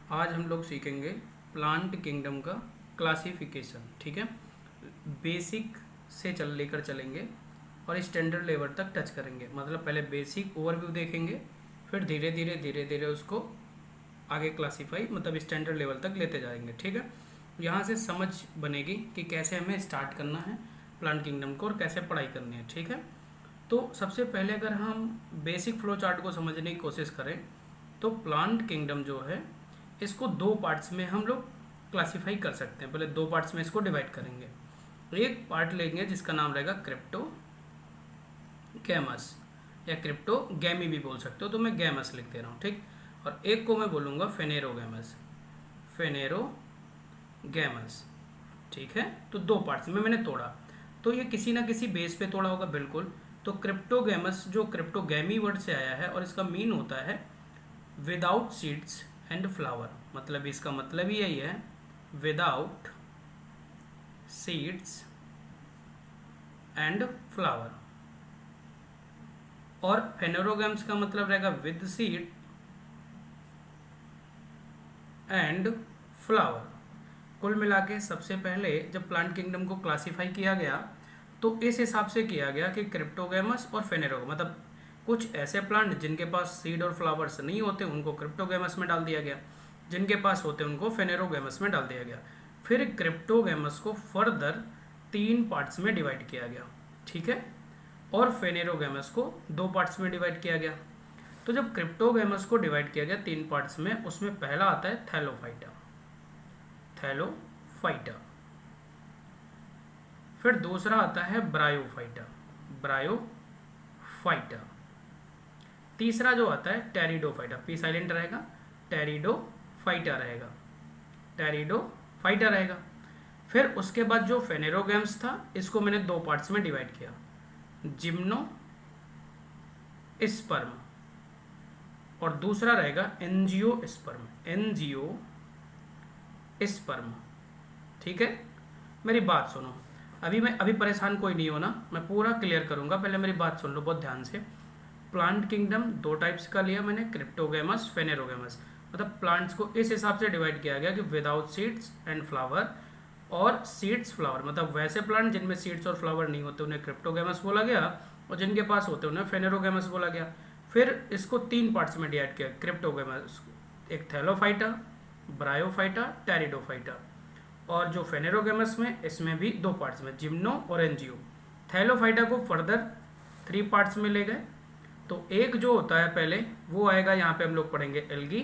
आज हम लोग सीखेंगे प्लांट किंगडम का क्लासिफिकेशन। ठीक है, बेसिक से लेकर चलेंगे और स्टैंडर्ड लेवल तक टच करेंगे। मतलब पहले बेसिक ओवरव्यू देखेंगे, फिर धीरे धीरे उसको आगे क्लासीफाई मतलब स्टैंडर्ड लेवल तक लेते जाएंगे। ठीक है, यहाँ से समझ बनेगी कि कैसे हमें स्टार्ट करना है प्लांट किंगडम को और कैसे पढ़ाई करनी है। ठीक है, तो सबसे पहले अगर हम बेसिक फ्लो चार्ट को समझने की कोशिश करें तो प्लांट किंगडम जो है इसको दो पार्ट्स में हम लोग क्लासिफाई कर सकते हैं। पहले दो पार्ट्स में इसको डिवाइड करेंगे। एक पार्ट लेंगे जिसका नाम रहेगा क्रिप्टो गैमस या क्रिप्टो गैमी भी बोल सकते हो, तो मैं गैमस लिख दे रहा हूँ। ठीक, और एक को मैं बोलूँगा फेनेरोगैमस, फेनेरोगैमस। ठीक है, तो दो पार्ट्स में मैंने तोड़ा, तो ये किसी ना किसी बेस पे तोड़ा होगा बिल्कुल। तो क्रिप्टोगैमस जो क्रिप्टोगैमी वर्ड से आया है और इसका मीन होता है विदाउट सीड्स एंड फ्लावर। मतलब इसका मतलब ही यही है, विदाउट सीड्स एंड फ्लावर। और फेनेरोगैम्स का मतलब रहेगा विद सीड एंड फ्लावर। कुल मिला के सबसे पहले जब प्लांट किंगडम को क्लासिफाई किया गया तो इस हिसाब से किया गया कि क्रिप्टोगैमस और फेनेरोगैमस, मतलब कुछ ऐसे प्लांट जिनके पास सीड और फ्लावर्स नहीं होते उनको क्रिप्टोगैमस में डाल दिया गया, जिनके पास होते उनको फेनेरोगैमस में डाल दिया गया। फिर क्रिप्टोगैमस को फर्दर तीन पार्ट्स में डिवाइड किया गया। ठीक है, और फेनेरोगैमस को दो पार्ट्स में डिवाइड किया गया। तो जब क्रिप्टोगैमस को डिवाइड किया गया तीन पार्ट्स में, उसमें पहला आता है थैलोफाइटा, थैलोफाइटा। फिर दूसरा आता है ब्रायोफाइटा, ब्रायोफाइटा। तीसरा जो आता है टेरिडोफाइटा, पी साइलेंट रहेगा, टेरिडोफाइटा रहेगा, टेरिडोफाइटा रहेगा। फिर उसके बाद जो फेनेरोगैम्स था इसको मैंने दो पार्ट्स में डिवाइड किया, जिम्नो स्पर्म, और दूसरा रहेगा एनजियो स्पर्म, एनजियो स्पर्म। ठीक है, मेरी बात सुनो, अभी परेशान कोई नहीं होना, मैं पूरा क्लियर करूंगा। पहले मेरी बात सुन लो बहुत ध्यान से। प्लांट किंगडम दो टाइप्स का लिया मैंने, क्रिप्टोगैमस, फेनेरोगैमस। मतलब प्लांट्स को इस हिसाब से डिवाइड किया गया कि विदाउट सीड्स एंड फ्लावर और सीड्स फ्लावर, मतलब वैसे प्लांट जिनमें सीड्स और फ्लावर नहीं होते उन्हें क्रिप्टोगैमस बोला गया, और जिनके पास होते उन्हें फेनेरोगैमस बोला गया। फिर इसको तीन पार्ट्स में डिवाइड किया क्रिप्टोगैमस, एक थैलोफाइटा, ब्रायोफाइटा, टेरिडोफाइटा। और जो फेनेरोगैमस में इसमें भी दो पार्ट्स में, जिम्नो और एनजियो। थैलोफाइटा को फर्दर थ्री पार्ट्स में ले गए। तो एक जो होता है पहले वो आएगा, यहाँ पे हम लोग पढ़ेंगे एल्गी,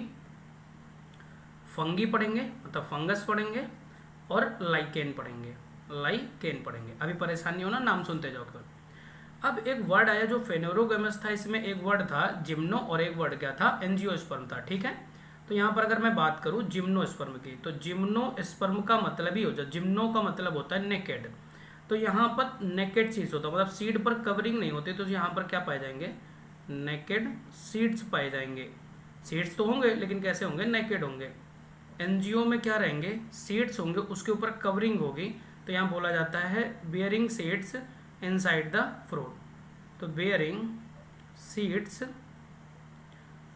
फंगी पढ़ेंगे मतलब फंगस पढ़ेंगे, और लाइकेन पढ़ेंगे, लाइकेन पढ़ेंगे। अभी परेशान नहीं होना, नाम सुनते जाओ। अब एक वर्ड आया जो फेनेरोगैमस था, इसमें एक वर्ड था जिम्नो और एक वर्ड क्या था, एंजियोस्पर्म था। ठीक है, तो यहाँ पर अगर मैं बात करूँ जिम्नोस्पर्म की, तो जिम्नोस्पर्म का मतलब ही हो जाए, जिम्नो का मतलब होता है नेकेड। तो यहाँ पर नेकेड सीड्स होता है, मतलब सीड पर कवरिंग नहीं होती, तो यहाँ पर क्या पाए जाएंगे, नेकेड सीड्स पाए जाएंगे। सीड्स तो होंगे लेकिन कैसे होंगे, नेकेड होंगे। एनजीओ में क्या रहेंगे, सीड्स होंगे, उसके ऊपर कवरिंग होगी, तो यहाँ बोला जाता है bearing seeds inside the fruit. तो bearing seeds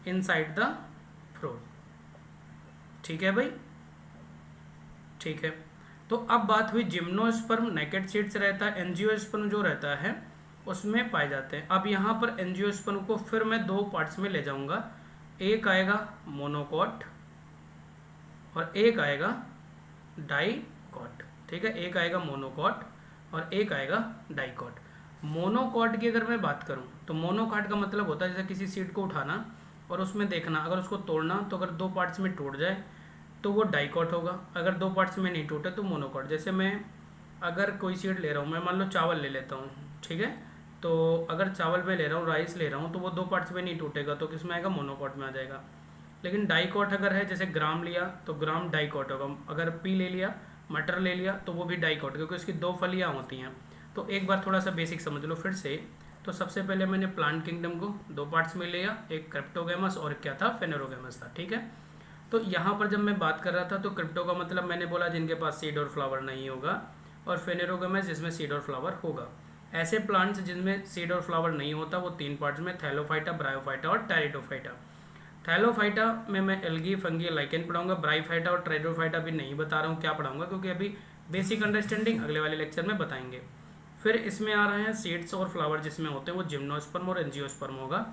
inside the fruit. ठीक है भाई, ठीक है। तो अब बात हुई जिम्नोस्पर्म, नेकेड सीड्स रहता है, एंजियोस्पर्म जो रहता है उसमें पाए जाते हैं। अब यहाँ पर एंजियोस्पर्म को फिर मैं दो पार्ट्स में ले जाऊंगा, एक आएगा मोनोकॉट और एक आएगा डाइकॉट। ठीक है, एक आएगा मोनोकॉट और एक आएगा डाइकॉट। मोनोकॉट की अगर मैं बात करूं तो मोनोकॉट का मतलब होता है जैसे किसी सीड को उठाना और उसमें देखना, अगर उसको तोड़ना तो अगर दो पार्ट्स में टूट जाए तो वो डाइकॉट होगा, अगर दो पार्ट्स में नहीं टूटे तो मोनोकॉट। जैसे मैं अगर कोई सीड ले रहा हूँ, मैं मान लो चावल ले लेता हूँ, ठीक है, तो अगर चावल में ले रहा हूँ, राइस ले रहा हूँ, तो वो दो पार्ट्स में नहीं टूटेगा, तो किस में आएगा, मोनोकॉट में आ जाएगा। लेकिन डाइकॉट अगर है, जैसे ग्राम लिया तो ग्राम डाइकॉट होगा, अगर पी ले लिया, मटर ले लिया, तो वो भी डाइकॉट, क्योंकि उसकी दो फलियाँ होती हैं। तो एक बार थोड़ा सा बेसिक समझ लो फिर से। तो सबसे पहले मैंने प्लांट किंगडम को दो पार्ट्स में लिया, एक क्रिप्टोगैमस और क्या था, फेनेरोगैमस था। ठीक है, तो यहाँ पर जब मैं बात कर रहा था तो क्रिप्टो का मतलब मैंने बोला जिनके पास सीड और फ्लावर नहीं होगा, और फेनेरोगैमस जिसमें सीड और फ्लावर होगा। ऐसे प्लांट्स जिनमें सीड और फ्लावर नहीं होता वो तीन पार्ट्स में, थैलोफाइटा, ब्रायोफाइटा और टेरिडोफाइटा। थैलोफाइटा में मैं एल्गी, फंगी, लाइकेन पढ़ाऊंगा। ब्रायोफाइटा और ट्रेडोफाइटा भी नहीं बता रहा हूँ क्या पढ़ाऊंगा, क्योंकि अभी बेसिक अंडरस्टैंडिंग अगले वाले लेक्चर में बताएंगे। फिर इसमें आ रहे हैं सीड्स और फ्लावर, जिसमें होते हैं वो जिम्नोस्पर्म और एंजियोस्पर्म होगा।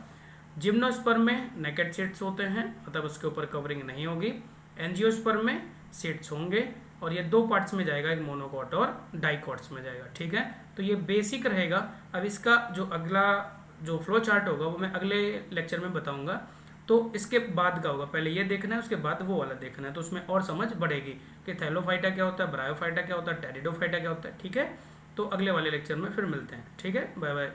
जिम्नोस्पर्म में नेकेड सीड्स होते हैं, मतलब उसके ऊपर कवरिंग नहीं होगी। एंजियोस्पर्म में सीड्स होंगे, और ये 2 पार्ट्स में जाएगा, एक मोनोकॉट और डाइकॉट्स में जाएगा। ठीक है, तो ये बेसिक रहेगा। अब इसका जो अगला जो फ्लो चार्ट होगा वो मैं अगले लेक्चर में बताऊंगा। तो इसके बाद का होगा, पहले ये देखना है, उसके बाद वो वाला देखना है, तो उसमें और समझ बढ़ेगी कि थैलोफाइटा क्या होता है, ब्रायोफाइटा क्या होता है, टेरिडोफाइटा क्या होता है। ठीक है, तो अगले वाले लेक्चर में फिर मिलते हैं। ठीक है, बाय बाय।